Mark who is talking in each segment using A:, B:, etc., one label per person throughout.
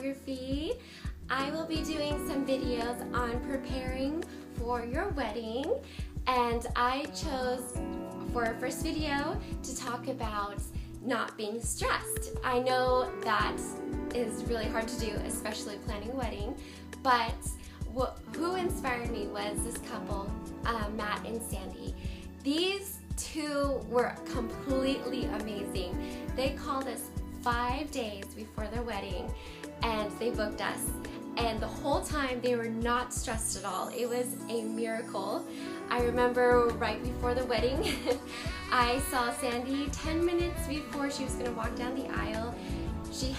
A: Photography. I will be doing some videos on preparing for your wedding, and I chose for our first video to talk about not being stressed. I know that is really hard to do, especially planning a wedding, but who inspired me was this couple, Matt and Sandy. These two were completely amazing. They called us 5 days before their wedding and they booked us, and the whole time they were not stressed at all. It was a miracle. I remember right before the wedding I saw Sandy 10 minutes before she was going to walk down the aisle. She's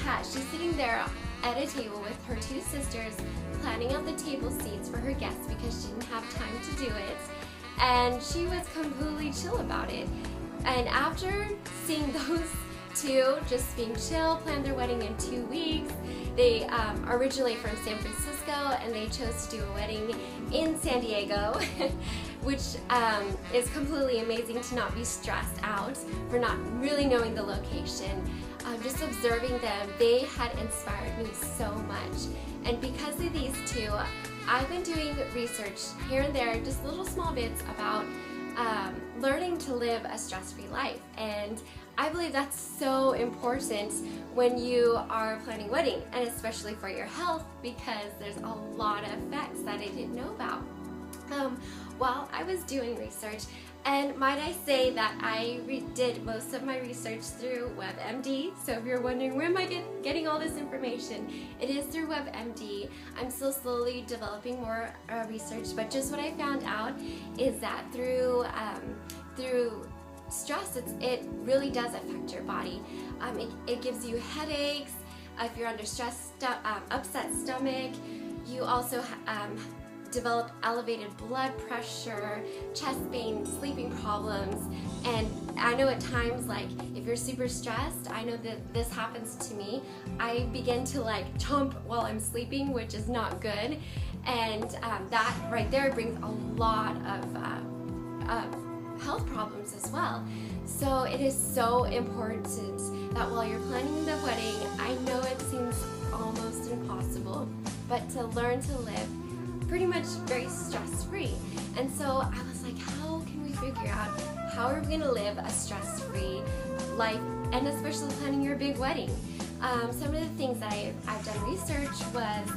A: sitting there at a table with her two sisters planning out the table seats for her guests because she didn't have time to do it, and she was completely chill about it. And after seeing those two just being chill, planned their wedding in 2 weeks. They are originally from San Francisco and they chose to do a wedding in San Diego, which is completely amazing to not be stressed out for not really knowing the location. Just observing them, they had inspired me so much. And because of these two, I've been doing research here and there, just little small bits about learning to live a stress-free life. And I believe that's so important when you are planning a wedding, and especially for your health, because there's a lot of effects that I didn't know about while I was doing research. And might I say that I did most of my research through WebMD. So if you're wondering where am I getting all this information, it is through WebMD. I'm still slowly developing more research, but just what I found out is that through stress, it really does affect your body. It gives you headaches. If you're under stress, upset stomach, you also develop elevated blood pressure, chest pain, sleeping problems. And I know at times, like if you're super stressed, I know that this happens to me. I begin to like jump while I'm sleeping, which is not good. And that right there brings a lot of health problems as well. So it is so important that while you're planning the wedding, I know it seems almost impossible, but to learn to live pretty much very stress-free. And so I was like, how can we figure out how are we going to live a stress-free life, and especially planning your big wedding? Some of the things that I've done research was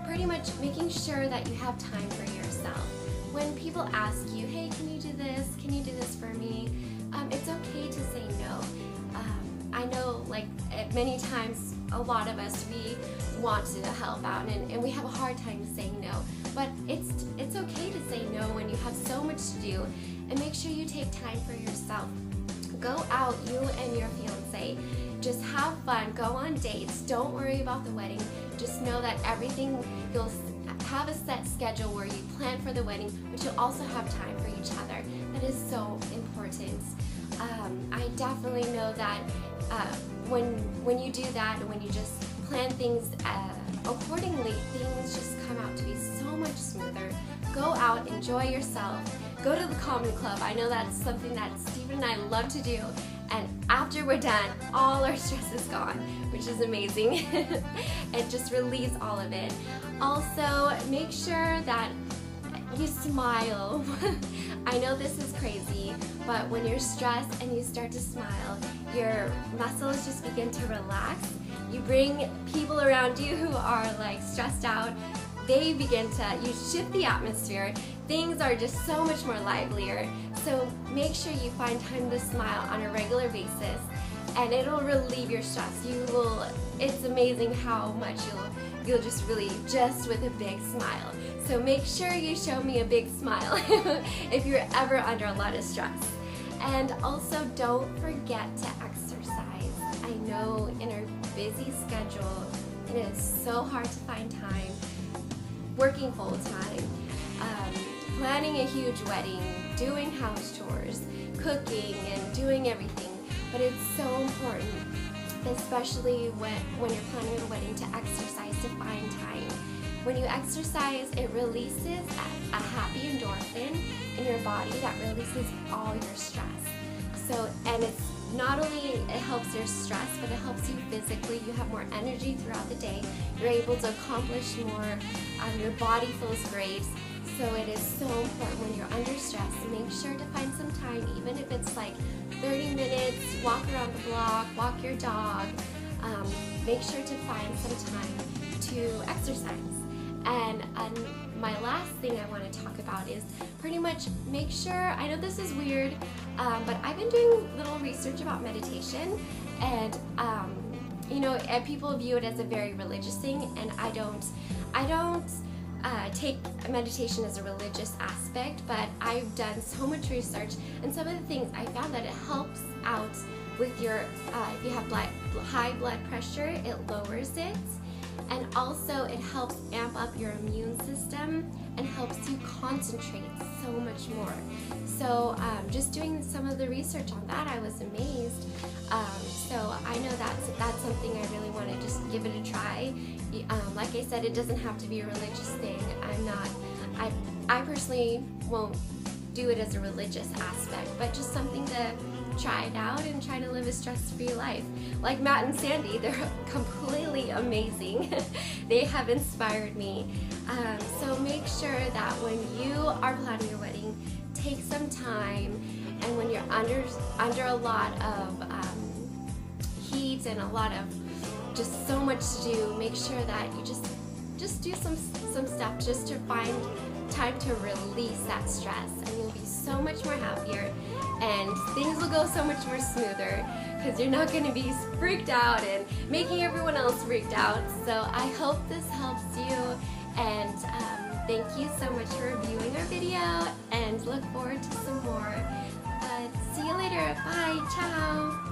A: pretty much making sure that you have time for yourself. When people ask you, hey, can you do this? Can you do this for me? It's okay to say no. I know, like, many times, a lot of us, we want to help out and we have a hard time saying no. But it's okay to say no when you have so much to do, and make sure you take time for yourself. Go out, you and your fiance. Just have fun, go on dates. Don't worry about the wedding. Just know that everything, you'll have a set schedule where you plan for the wedding, but you'll also have time for each other. That is so important. I definitely know that when you do that, and when you just plan things accordingly, things just come out to be so much smoother. Go out, enjoy yourself, go to the comedy club. I know that's something that Stephen and I love to do, and after we're done, all our stress is gone, which is amazing. And just release all of it. Also, make sure that you smile. I know this is crazy, but when you're stressed and you start to smile, your muscles just begin to relax. You bring people around you who are like stressed out, they begin to, you shift the atmosphere. Things are just so much more livelier. So make sure you find time to smile on a regular basis, and it'll relieve your stress. It's amazing how much you'll just relieve just with a big smile. So make sure you show me a big smile if you're ever under a lot of stress. And also don't forget to exercise. I know in our busy schedule, it is so hard to find time, working full time, planning a huge wedding, doing house chores, cooking and doing everything. But it's so important, especially when you're planning a wedding, to exercise, to find time. When you exercise, it releases a happy endorphin in your body that releases all your stress. So, and it's not only it helps your stress, but it helps you physically. You have more energy throughout the day. You're able to accomplish more. Your body feels great. So it is so important when you're under stress. Make sure to find some time, even if it's like 30 minutes, walk around the block, walk your dog. Make sure to find some time to exercise. And my last thing I want to talk about is pretty much make sure, I know this is weird, but I've been doing little research about meditation, and you know, and people view it as a very religious thing, and I don't take meditation as a religious aspect, but I've done so much research, and some of the things I found that it helps out with your, if you have high blood pressure, it lowers it. And also it helps amp up your immune system and helps you concentrate so much more. So just doing some of the research on that, I was amazed. So I know that's something I really want to just give it a try. Like I said, it doesn't have to be a religious thing. I personally won't do it as a religious aspect, but just something to try it out and try to live a stress-free life. Like Matt and Sandy, they're completely amazing. They have inspired me. So make sure that when you are planning your wedding, take some time, and when you're under a lot of heat and a lot of just so much to do, make sure that you just do some stuff just to find time to release that stress, and you'll be so much more happier, and things will go so much more smoother because you're not going to be freaked out and making everyone else freaked out. So I hope this helps you, and thank you so much for viewing our video, and look forward to some more. See you later. Bye. Ciao.